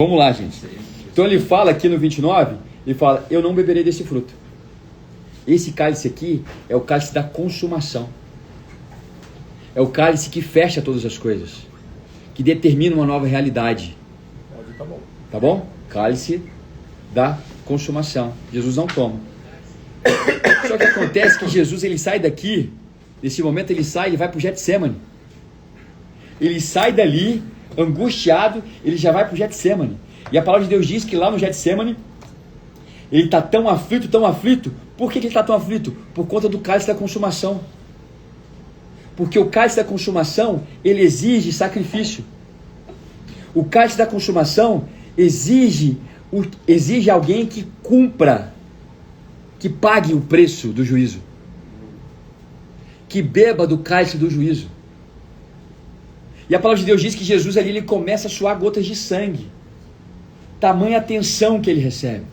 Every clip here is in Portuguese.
Vamos lá, gente. Então ele fala aqui no 29, ele fala, eu não beberei desse fruto. Esse cálice aqui é o cálice da consumação. É o cálice que fecha todas as coisas, que determina uma nova realidade. Tá bom. Tá bom? Cálice da consumação. Jesus não toma. Só que acontece que Jesus, ele sai daqui, nesse momento ele sai, ele vai para o Getsemane. Ele sai dali, angustiado, ele já vai para o Getsemane. E a palavra de Deus diz que lá no Getsemane, ele está tão aflito, tão aflito. Por que ele está tão aflito? Por conta do cálice da consumação. Porque o cálice da consumação, ele exige sacrifício. O cálice da consumação exige alguém que cumpra, que pague o preço do juízo, que beba do cálice do juízo. E a palavra de Deus diz que Jesus ali, ele começa a suar gotas de sangue, tamanha atenção que ele recebe.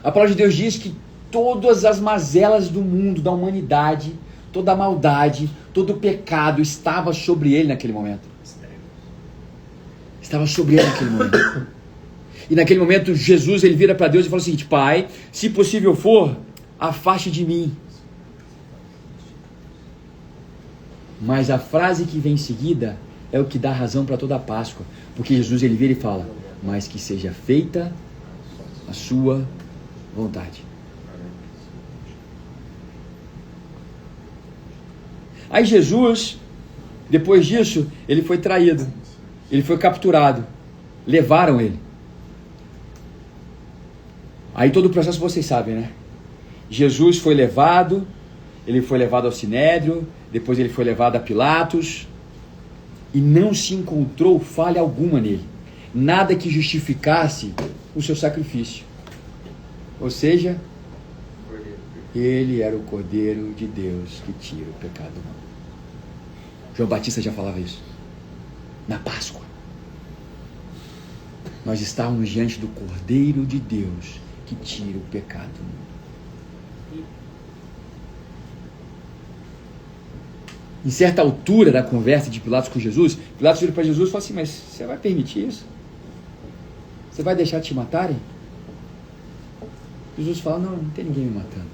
A palavra de Deus diz que todas as mazelas do mundo, da humanidade, toda a maldade, todo o pecado estava sobre ele naquele momento. Estava sobre ele naquele momento. E naquele momento Jesus, ele vira para Deus e fala o seguinte: Pai, se possível for, afaste de mim. Mas a frase que vem em seguida é o que dá razão para toda a Páscoa. Porque Jesus, ele vira e fala: mas que seja feita a sua vontade. Aí Jesus, depois disso, ele foi traído, ele foi capturado, levaram ele. Aí todo o processo vocês sabem, né? Jesus foi levado, ele foi levado ao Sinédrio, depois ele foi levado a Pilatos, e não se encontrou falha alguma nele, nada que justificasse o seu sacrifício. Ou seja, ele era o Cordeiro de Deus que tira o pecado do mundo. João Batista já falava isso. Na Páscoa, nós estávamos diante do Cordeiro de Deus que tira o pecado do mundo. Em certa altura da conversa de Pilatos com Jesus, Pilatos vira para Jesus e fala assim: mas você vai permitir isso? Você vai deixar te matarem? Jesus fala: não tem ninguém me matando.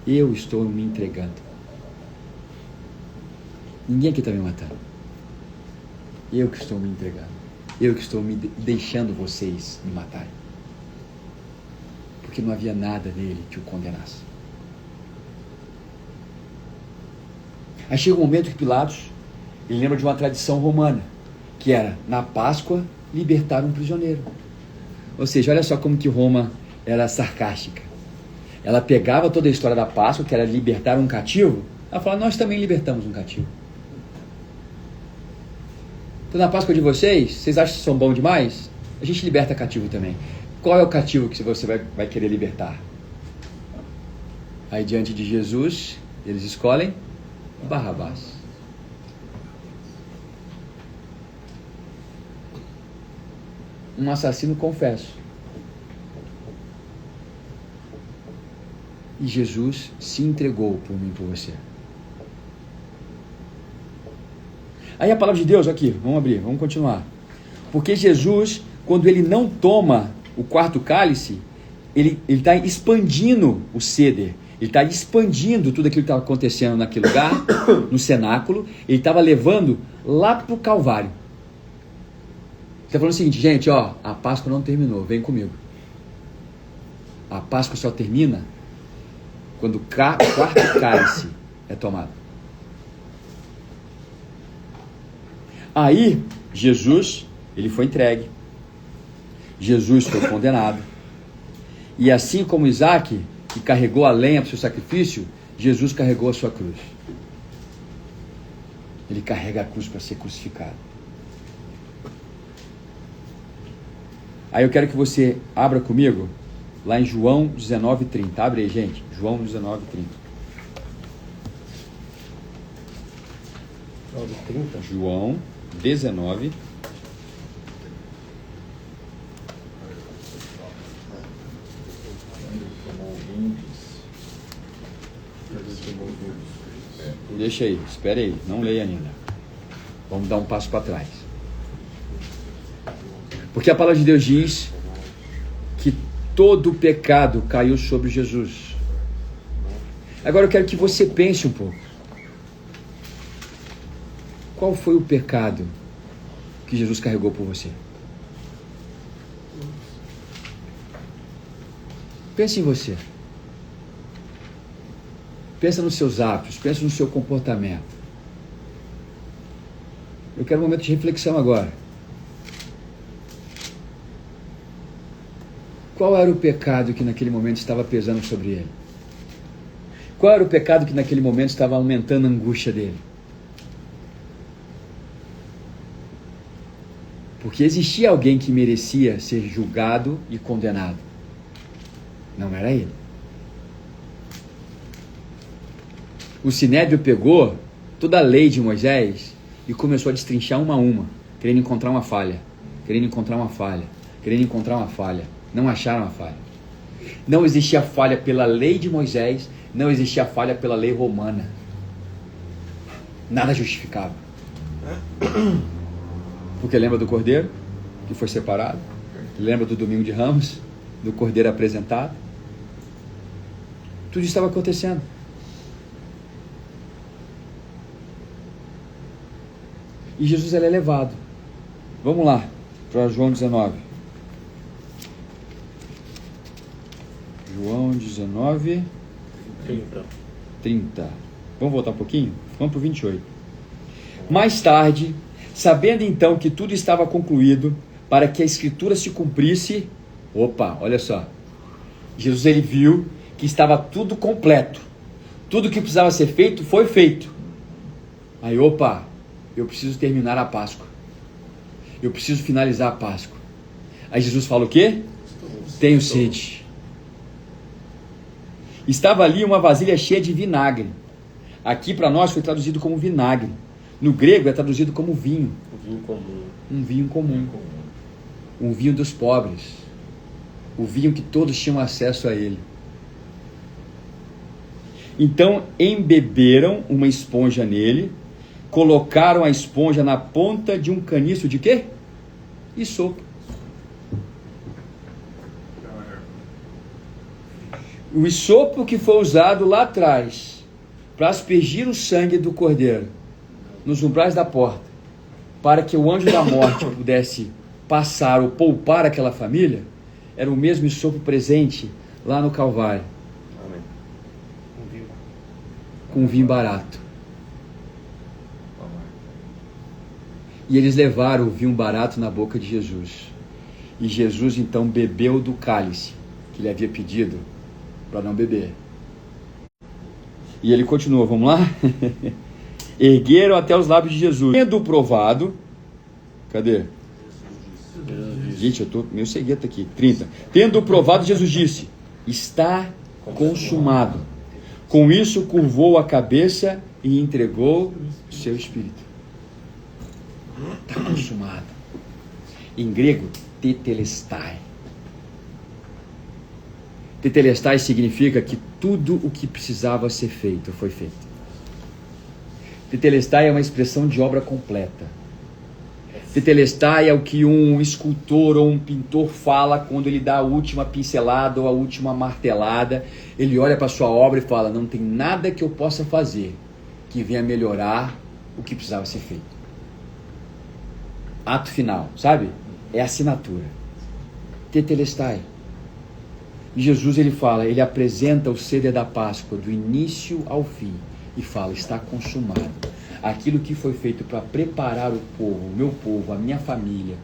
Eu estou me entregando. Ninguém aqui está me matando. Eu que estou me entregando. Eu que estou me deixando vocês me matarem. Porque não havia nada nele que o condenasse. Aí chega um momento que Pilatos, ele lembra de uma tradição romana, que era, na Páscoa, libertar um prisioneiro. Ou seja, olha só como que Roma era sarcástica. Ela pegava toda a história da Páscoa, que era libertar um cativo, ela falava: nós também libertamos um cativo. Então na Páscoa de vocês acham que são bons demais? A gente liberta cativo também. Qual é o cativo que você vai querer libertar? Aí diante de Jesus, eles escolhem Barrabás. Um assassino confesso. E Jesus se entregou por mim e por você. Aí a palavra de Deus, aqui, vamos abrir, vamos continuar. Porque Jesus, quando ele não toma o quarto cálice, ele está expandindo o ceder. Ele está expandindo tudo aquilo que estava acontecendo naquele lugar, no cenáculo. Ele estava levando lá para o Calvário. Ele está falando o seguinte: gente, ó, a Páscoa não terminou, vem comigo. A Páscoa só termina quando o quarto cálice é tomado. Aí, Jesus, ele foi entregue. Jesus foi condenado. E assim como Isaac, que carregou a lenha para o seu sacrifício, Jesus carregou a sua cruz. Ele carrega a cruz para ser crucificado. Aí eu quero que você abra comigo lá em João 19:30. Abre aí, gente. João 19:30. 9:30. João 19. Deixa aí, espere aí, não leia ainda. Vamos dar um passo para trás. Porque a palavra de Deus diz que todo o pecado caiu sobre Jesus. Agora eu quero que você pense um pouco. Qual foi o pecado que Jesus carregou por você? Pense em você. Pensa nos seus hábitos, pensa no seu comportamento. Eu quero um momento de reflexão agora. Qual era o pecado que naquele momento estava pesando sobre ele? Qual era o pecado que naquele momento estava aumentando a angústia dele? Porque existia alguém que merecia ser julgado e condenado. Não era ele. O Sinédrio pegou toda a lei de Moisés e começou a destrinchar uma a uma, querendo encontrar uma falha, querendo encontrar uma falha, querendo encontrar uma falha. Não acharam a falha. Não existia falha pela lei de Moisés, não existia falha pela lei romana. Nada justificava. Porque lembra do cordeiro que foi separado? Lembra do domingo de Ramos? Do cordeiro apresentado? Tudo estava acontecendo. E Jesus ele é levado. Vamos lá, para João 19. João 19, 30. Vamos voltar um pouquinho? Vamos para o 28. Mais tarde, sabendo então que tudo estava concluído, para que a escritura se cumprisse, opa, olha só, Jesus ele viu que estava tudo completo, tudo que precisava ser feito foi feito. Aí, opa, eu preciso terminar a Páscoa, eu preciso finalizar a Páscoa. Aí Jesus fala o quê? Tenho sede. Estava ali uma vasilha cheia de vinagre. Aqui para nós foi traduzido como vinagre. No grego é traduzido como vinho. Um vinho comum. Um vinho comum. Um vinho dos pobres. O vinho que todos tinham acesso a ele. Então embeberam uma esponja nele, colocaram a esponja na ponta de um caniço de quê? Isopo. O isopo que foi usado lá atrás para aspergir o sangue do cordeiro nos umbrais da porta, para que o anjo da morte pudesse passar ou poupar aquela família, era o mesmo isopo presente lá no Calvário. Amém. Com vinho barato. E eles levaram o vinho barato na boca de Jesus. E Jesus então bebeu do cálice que ele havia pedido para não beber. E ele continua, vamos lá? Ergueram até os lábios de Jesus. Tendo provado, cadê? Gente, eu estou meio cegueta aqui. 30. Tendo provado, Jesus disse: está consumado. Com isso, curvou a cabeça e entregou o seu espírito. Está consumado. Em grego, tetelestai. Tetelestai significa que tudo o que precisava ser feito foi feito. Tetelestai é uma expressão de obra completa. Tetelestai é o que um escultor ou um pintor fala quando ele dá a última pincelada ou a última martelada. Ele olha para a sua obra e fala: não tem nada que eu possa fazer que venha melhorar o que precisava ser feito. Ato final, sabe? É assinatura. Tetelestai. E Jesus ele fala, ele apresenta o ceder da Páscoa do início ao fim e fala: está consumado. Aquilo que foi feito para preparar o povo, o meu povo, a minha família,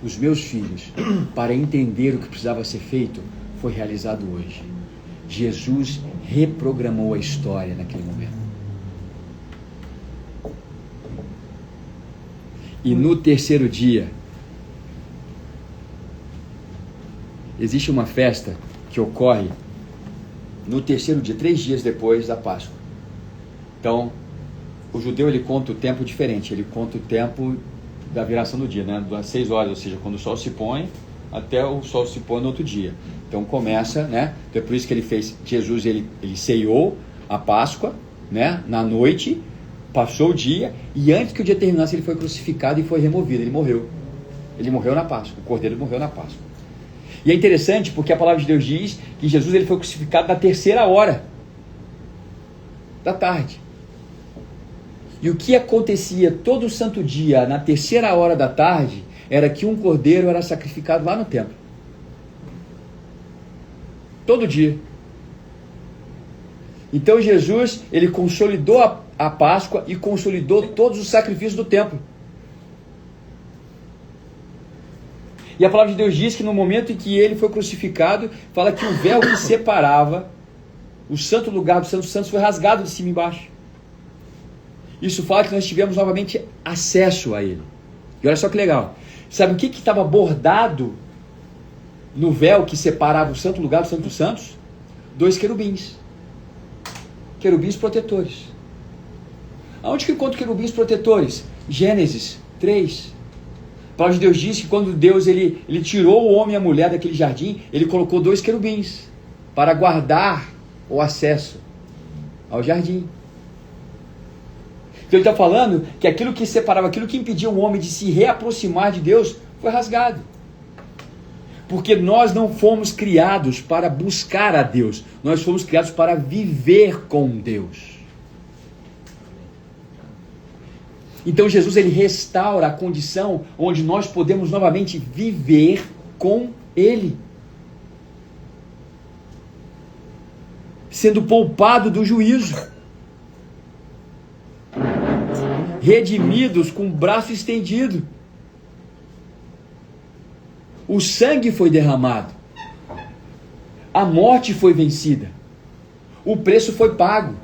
os meus filhos, para entender o que precisava ser feito, foi realizado hoje. Jesus reprogramou a história naquele momento. E no terceiro dia, existe uma festa que ocorre no terceiro dia, 3 dias depois da Páscoa. Então, o judeu ele conta o tempo diferente, ele conta o tempo da viração do dia, né? Das 6 horas, ou seja, quando o sol se põe até o sol se põe no outro dia. Então começa, né? Então é por isso que ele fez, Jesus ele ceiou a Páscoa, né? Na noite, passou o dia e antes que o dia terminasse ele foi crucificado e foi removido, ele morreu. Ele morreu na Páscoa, o Cordeiro morreu na Páscoa. E é interessante porque a palavra de Deus diz que Jesus ele foi crucificado na 3ª hora da tarde. E o que acontecia todo santo dia, na 3ª hora da tarde, era que um cordeiro era sacrificado lá no templo. Todo dia. Então Jesus, ele consolidou a Páscoa e consolidou todos os sacrifícios do templo. E a palavra de Deus diz que no momento em que ele foi crucificado, fala que o véu que separava o santo lugar do Santo dos Santos foi rasgado de cima e embaixo. Isso fala que nós tivemos novamente acesso a ele. E olha só que legal. Sabe o que estava bordado no véu que separava o santo lugar do Santo dos Santos? 2 querubins. Querubins protetores. Aonde que encontra querubins protetores? Gênesis 3. A palavra de Deus diz que quando Deus ele tirou o homem e a mulher daquele jardim, ele colocou 2 querubins para guardar o acesso ao jardim. Então ele está falando que aquilo que separava, aquilo que impedia o homem de se reaproximar de Deus, foi rasgado. Porque nós não fomos criados para buscar a Deus, nós fomos criados para viver com Deus. Então Jesus ele restaura a condição onde nós podemos novamente viver com Ele, sendo poupado do juízo, redimidos com o braço estendido. O sangue foi derramado, a morte foi vencida, o preço foi pago.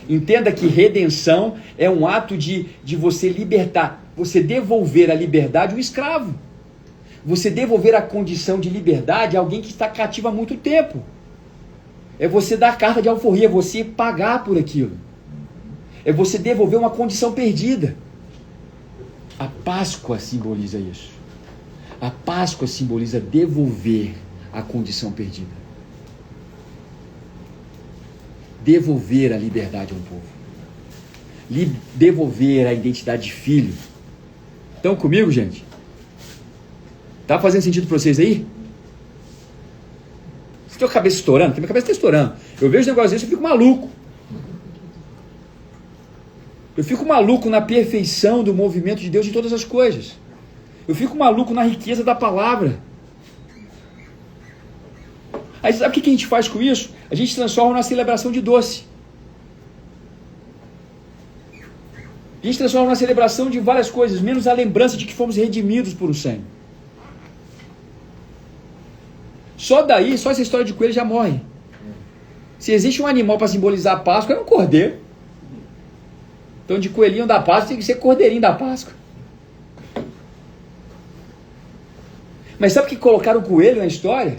Entenda que redenção é um ato de você libertar, você devolver a liberdade ao escravo, você devolver a condição de liberdade a alguém que está cativo há muito tempo. É você dar carta de alforria, você pagar por aquilo. É você devolver uma condição perdida. A Páscoa simboliza isso. A Páscoa simboliza devolver a condição perdida. Devolver a liberdade a um povo. Devolver a identidade de filho. Estão comigo, gente? Tá fazendo sentido para vocês aí? Você tem a cabeça estourando? Porque minha cabeça está estourando. Eu vejo negócio desse e fico maluco. Eu fico maluco na perfeição do movimento de Deus em todas as coisas. Eu fico maluco na riqueza da palavra. Aí sabe o que a gente faz com isso? A gente transforma na celebração de doce. A gente transforma na celebração de várias coisas, menos a lembrança de que fomos redimidos por um sangue. Só daí, só essa história de coelho já morre. Se existe um animal para simbolizar a Páscoa, é um cordeiro. Então de coelhinho da Páscoa tem que ser cordeirinho da Páscoa. Mas sabe por que colocaram coelho na história?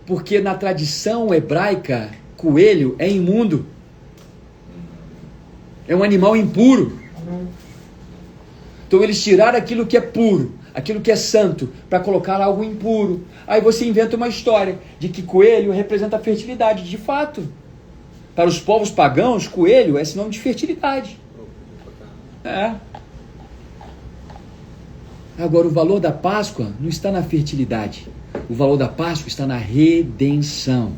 Porque na tradição hebraica, coelho é imundo. É um animal impuro. Então eles tiraram aquilo que é puro, aquilo que é santo, para colocar algo impuro. Aí você inventa uma história de que coelho representa a fertilidade. De fato, para os povos pagãos, coelho é sinônimo de fertilidade. É. Agora, o valor da Páscoa não está na fertilidade. O valor da Páscoa está na redenção.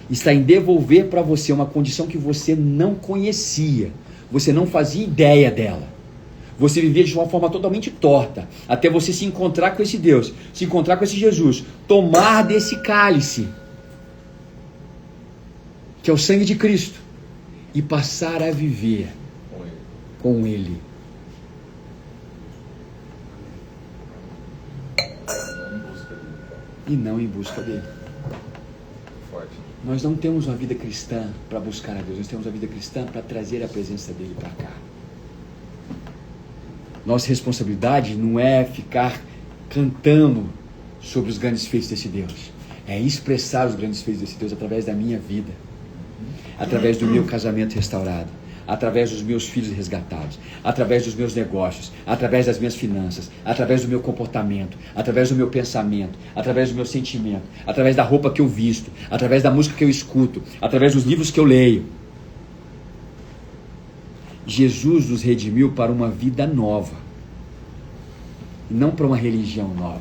Está em devolver para você uma condição que você não conhecia. Você não fazia ideia dela. Você vivia de uma forma totalmente torta. Até você se encontrar com esse Deus. Se encontrar com esse Jesus. Tomar desse cálice, que é o sangue de Cristo. E passar a viver com Ele. E não em busca dele. Nós não temos uma vida cristã para buscar a Deus, nós temos uma vida cristã para trazer a presença dele para cá. Nossa responsabilidade não é ficar cantando sobre os grandes feitos desse Deus, é expressar os grandes feitos desse Deus através da minha vida, através do meu casamento restaurado, através dos meus filhos resgatados, através dos meus negócios, através das minhas finanças, através do meu comportamento, através do meu pensamento, através do meu sentimento, através da roupa que eu visto, através da música que eu escuto, através dos livros que eu leio. Jesus nos redimiu para uma vida nova. e não para uma religião nova.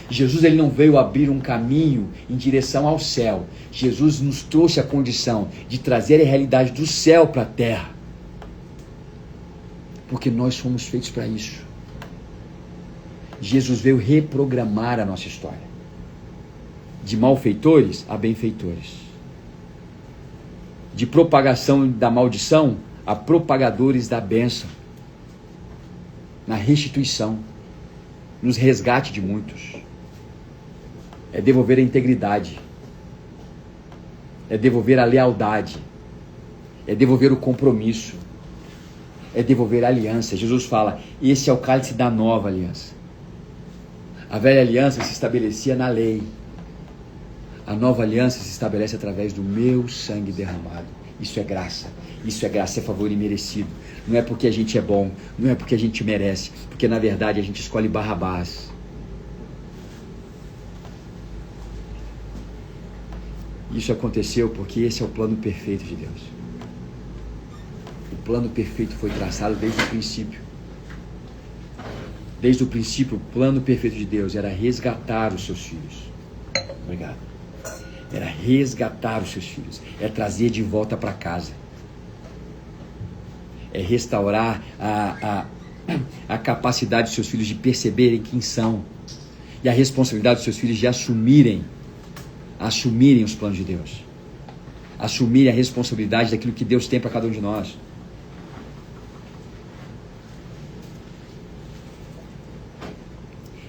Jesus ele não veio abrir um caminho em direção ao céu. Jesus nos trouxe a condição de trazer a realidade do céu para a terra. Porque nós fomos feitos para isso. Jesus veio reprogramar a nossa história. De malfeitores a benfeitores. De propagação da maldição a propagadores da bênção. Na restituição. Nos resgate de muitos. É devolver a integridade. É devolver a lealdade. É devolver o compromisso. É devolver a aliança. Jesus fala, esse é o cálice da nova aliança. A velha aliança se estabelecia na lei. A nova aliança se estabelece através do meu sangue derramado. Isso é graça. Isso é graça, é favor imerecido. Não é porque a gente é bom, não é porque a gente merece, porque na verdade a gente escolhe Barrabás. Isso aconteceu porque esse é o plano perfeito de Deus. O plano perfeito foi traçado desde o princípio. Desde o princípio, o plano perfeito de Deus era resgatar os seus filhos. Obrigado. Era resgatar os seus filhos. É trazer de volta para casa. É restaurar a capacidade dos seus filhos de perceberem quem são. E a responsabilidade dos seus filhos de assumirem os planos de Deus. Assumirem a responsabilidade daquilo que Deus tem para cada um de nós.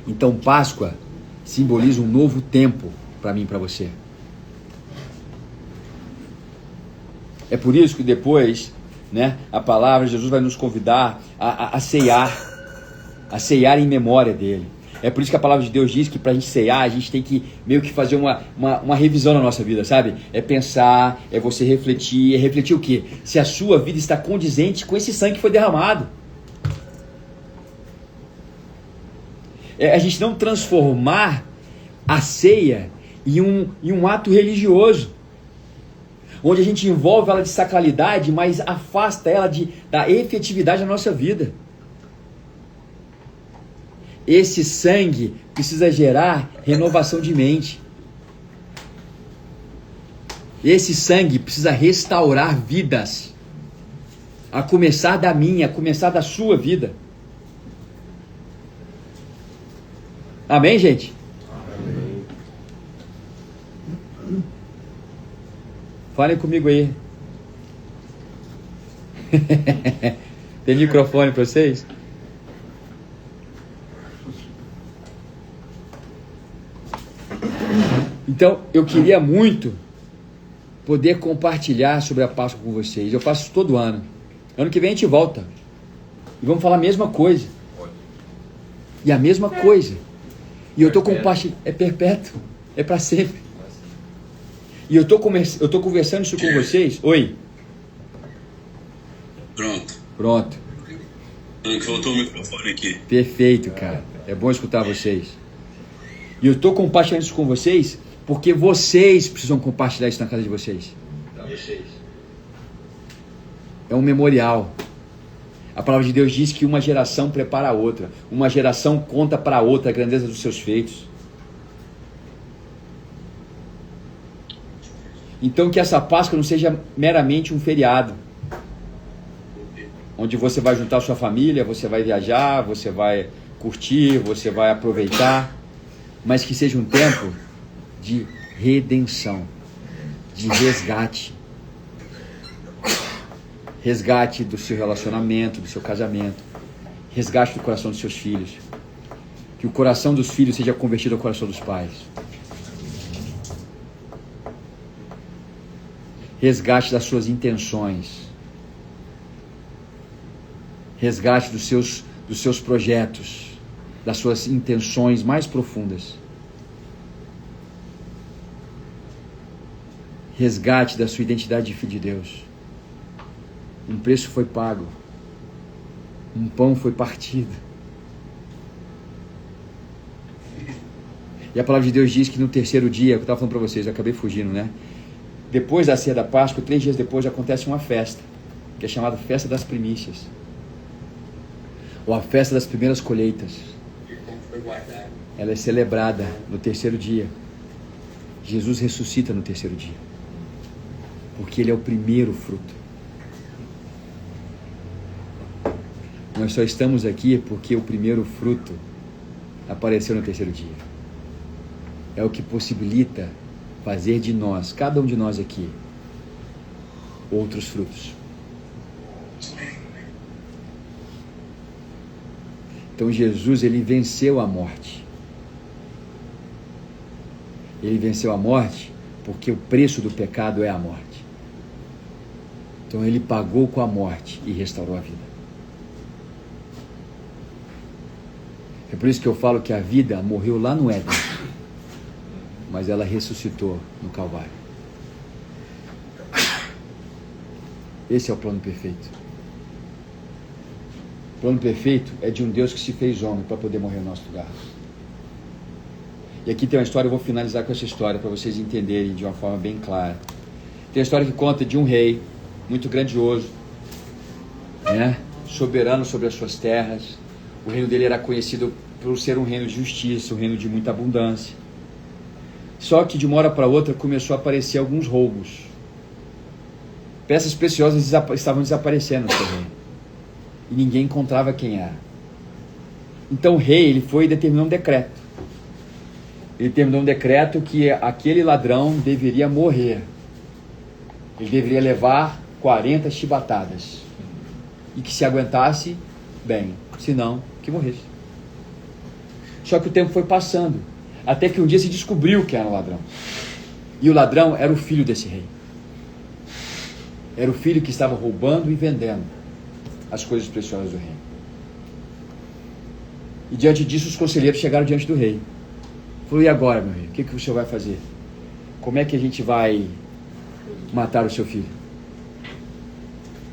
Então Páscoa simboliza um novo tempo para mim e para você. É por isso que depois, né, a palavra de Jesus vai nos convidar a ceiar em memória dele. É por isso que a palavra de Deus diz que para a gente ceiar, a gente tem que meio que fazer uma revisão na nossa vida, sabe? É pensar, é você refletir. É refletir o quê? Se a sua vida está condizente com esse sangue que foi derramado. É a gente não transformar a ceia em um ato religioso, onde a gente envolve ela de sacralidade, mas afasta ela da efetividade da nossa vida. Esse sangue precisa gerar renovação de mente. Esse sangue precisa restaurar vidas, a começar da minha, a começar da sua vida. Amém, gente? Amém. Falem comigo aí. Tem microfone para vocês? Então, eu queria muito poder compartilhar sobre a Páscoa com vocês. Eu faço isso todo ano. Ano que vem a gente volta. E vamos falar a mesma coisa. E a mesma coisa. E eu estou compartilhando. É perpétuo. É para sempre. E eu estou conversando isso com vocês. Oi. Pronto. Voltou o microfone aqui. Perfeito, cara. É bom escutar vocês. E eu estou compartilhando isso com vocês porque vocês precisam compartilhar isso na casa de vocês. É um memorial. A palavra de Deus diz que uma geração prepara a outra. Uma geração conta para a outra a grandeza dos seus feitos. Então que essa Páscoa não seja meramente um feriado, onde você vai juntar sua família, você vai viajar, você vai curtir, você vai aproveitar, mas que seja um tempo de redenção, de resgate. Resgate do seu relacionamento, do seu casamento. Resgate do coração dos seus filhos. Que o coração dos filhos seja convertido ao coração dos pais. Resgate das suas intenções. Resgate dos seus projetos, das suas intenções mais profundas. Resgate da sua identidade de filho de Deus. Um preço foi pago. Um pão foi partido. E a palavra de Deus diz que no terceiro dia, eu estava falando para vocês, eu acabei fugindo, né? Depois da ceia da Páscoa, 3 dias depois, acontece uma festa, que é chamada Festa das Primícias. ou a festa das primeiras colheitas, ela é celebrada no terceiro dia. Jesus ressuscita no terceiro dia, porque Ele é o primeiro fruto. Nós só estamos aqui porque o primeiro fruto apareceu no terceiro dia. É o que possibilita fazer de nós, cada um de nós aqui, outros frutos. Então Jesus, Ele venceu a morte. Ele venceu a morte porque o preço do pecado é a morte. Então Ele pagou com a morte e restaurou a vida. É por isso que eu falo que a vida morreu lá no Éden, mas ela ressuscitou no Calvário. Esse é o plano perfeito. O plano perfeito é de um Deus que se fez homem para poder morrer no nosso lugar. E aqui tem uma história, eu vou finalizar com essa história para vocês entenderem de uma forma bem clara. Tem a história que conta de um rei muito grandioso, né? Soberano sobre as suas terras. O reino dele era conhecido por ser um reino de justiça, um reino de muita abundância. Só que de uma hora para outra começou a aparecer alguns roubos. Peças preciosas estavam desaparecendo no seu reino. E ninguém encontrava quem era. Então o rei, ele foi e determinou um decreto. Ele determinou um decreto que aquele ladrão deveria morrer. Ele deveria levar 40 chibatadas. E que se aguentasse, bem. Se não, que morresse. Só que o tempo foi passando. Até que um dia se descobriu que era um ladrão. E o ladrão era o filho desse rei. Era o filho que estava roubando e vendendo as coisas preciosas do reino. E diante disso os conselheiros chegaram diante do rei. Falou, e agora, meu rei? O que o senhor vai fazer? Como é que a gente vai matar o seu filho?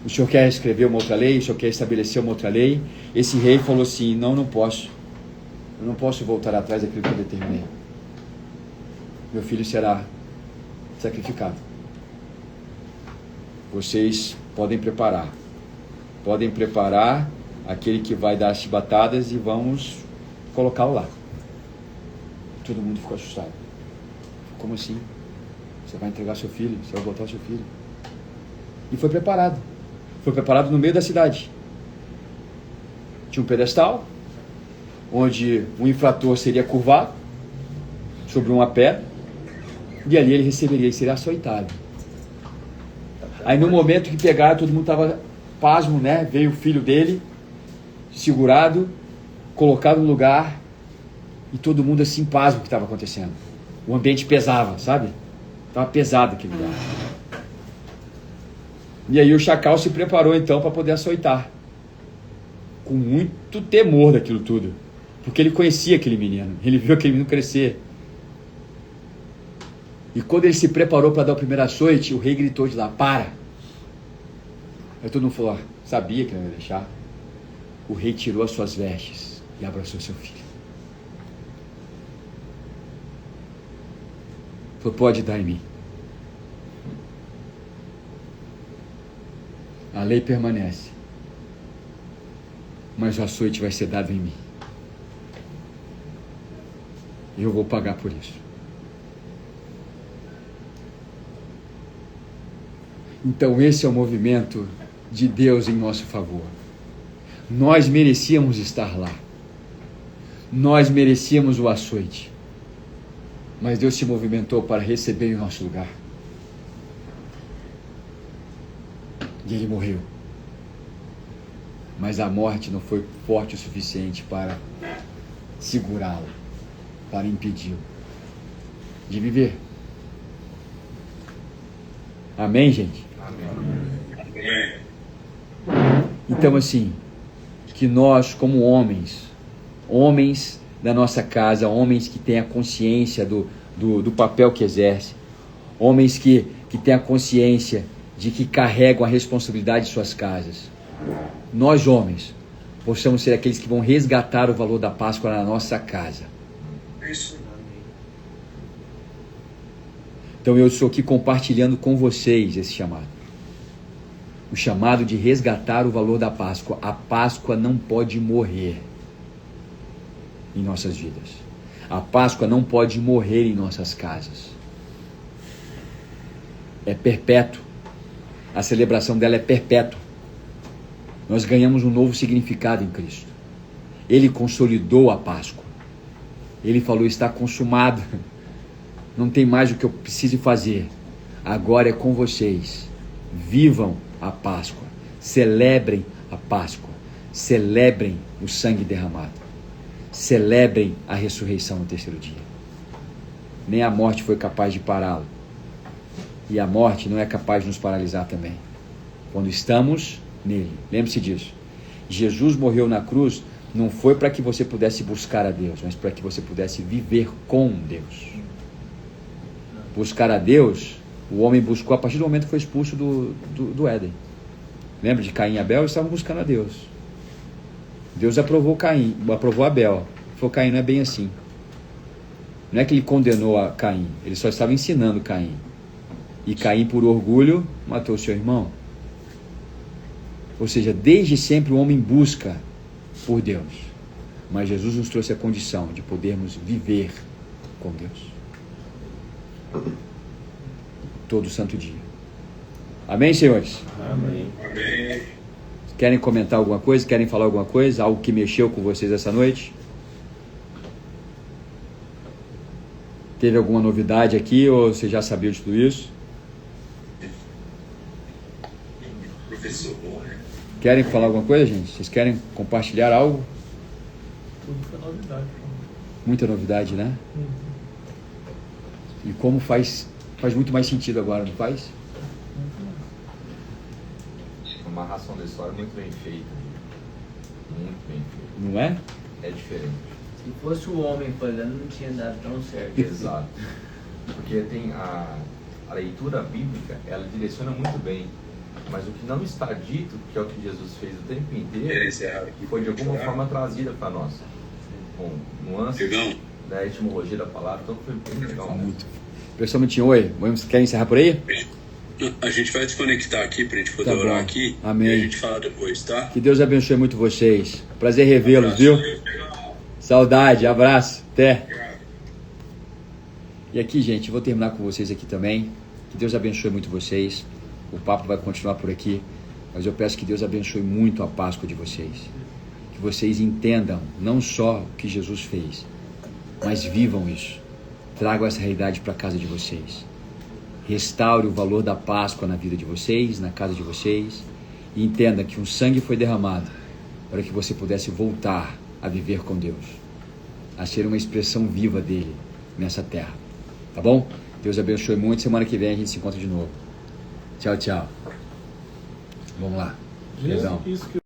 O senhor quer escrever uma outra lei? O senhor quer estabelecer uma outra lei? Esse rei falou assim, não posso. Eu não posso voltar atrás daquilo que eu determinei. Meu filho será sacrificado. Vocês podem preparar. Podem preparar aquele que vai dar as chibatadas e vamos colocá-lo lá. Todo mundo ficou assustado. Como assim? Você vai entregar seu filho? Você vai botar seu filho? E foi preparado. Foi preparado no meio da cidade. Tinha um pedestal, onde o infrator seria curvado sobre uma pedra, e ali ele receberia, ele seria açoitado. Aí no momento que pegaram, todo mundo estava pasmo, né? Veio o filho dele, segurado, colocado no lugar, e todo mundo assim pasmo o que estava acontecendo. O ambiente pesava, sabe? Estava pesado aquele lugar. E aí o chacal se preparou então para poder açoitar. Com muito temor daquilo tudo. Porque ele conhecia aquele menino. Ele viu aquele menino crescer. E quando ele se preparou para dar o primeiro açoite, o rei gritou de lá, para! Aí todo mundo falou, sabia que não ia deixar. O rei tirou as suas vestes e abraçou seu filho. Falou, pode dar em mim. A lei permanece, mas o açoite vai ser dado em mim. E eu vou pagar por isso. Então esse é o movimento de Deus em nosso favor. Nós merecíamos estar lá. Nós merecíamos o açoite. Mas Deus se movimentou para receber em nosso lugar. E ele morreu. Mas a morte não foi forte o suficiente para segurá-lo, para impedi-lo de viver. Amém, gente? Amém. Então, assim, que nós, como homens da nossa casa, homens que têm a consciência do papel que exerce, homens que têm a consciência de que carregam a responsabilidade de suas casas, nós homens possamos ser aqueles que vão resgatar o valor da Páscoa na nossa casa. Isso. Então eu estou aqui compartilhando com vocês esse chamado. O chamado de resgatar o valor da Páscoa. A Páscoa não pode morrer em nossas vidas. A Páscoa não pode morrer em nossas casas. É perpétuo. A celebração dela é perpétua. Nós ganhamos um novo significado em Cristo. Ele consolidou a Páscoa. Ele falou, está consumado. Não tem mais o que eu precise fazer. Agora é com vocês. Vivam a Páscoa. Celebrem a Páscoa. Celebrem o sangue derramado. Celebrem a ressurreição no terceiro dia. Nem a morte foi capaz de pará-lo. E a morte não é capaz de nos paralisar também. Quando estamos nele. Lembre-se disso. Jesus morreu na cruz não foi para que você pudesse buscar a Deus, mas para que você pudesse viver com Deus. Buscar a Deus, o homem buscou a partir do momento que foi expulso do Éden. Lembra de Caim e Abel? Eles estavam buscando a Deus. Deus aprovou Caim, aprovou Abel. Falou, Caim, não é bem assim. Não é que ele condenou a Caim, ele só estava ensinando Caim. E Caim, por orgulho, matou seu irmão. Ou seja, desde sempre o homem busca por Deus. Mas Jesus nos trouxe a condição de podermos viver com Deus. Todo santo dia. Amém, senhores? Amém. Amém. Querem comentar alguma coisa? Querem falar alguma coisa? Algo que mexeu com vocês essa noite? Teve alguma novidade aqui ou você já sabia de tudo isso? Professor, né? Querem falar alguma coisa, gente? Vocês querem compartilhar algo? Tudo foi novidade. Muita novidade, né? E como faz muito mais sentido agora, não faz? Uma amarração da história muito bem feita. Muito bem feita. Não é? É diferente. Se fosse o homem falando, não tinha dado tão certo. Exato. Porque tem a leitura bíblica, ela direciona muito bem. Mas o que não está dito, que é o que Jesus fez o tempo inteiro, foi de alguma forma trazida para nós. Com nuances da etimologia da palavra. Então foi bem legal. Muito. Pessoal, minutinho, oi. Querem encerrar por aí? A gente vai desconectar aqui pra gente poder Tá bom. orar aqui. Amém. E a gente fala depois, tá? Que Deus abençoe muito vocês. Prazer revê-los, viu? Saudade, abraço, até. E aqui, gente, vou terminar com vocês aqui também. Que Deus abençoe muito vocês. O papo vai continuar por aqui, mas eu peço que Deus abençoe muito a Páscoa de vocês. Que vocês entendam não só o que Jesus fez, mas vivam isso. Tragam essa realidade para a casa de vocês. Restaure o valor da Páscoa na vida de vocês, na casa de vocês. E entenda que um sangue foi derramado para que você pudesse voltar a viver com Deus, a ser uma expressão viva dele nessa terra. Tá bom? Deus abençoe muito. Semana que vem a gente se encontra de novo. Tchau, tchau. Vamos lá. Perdão. Isso que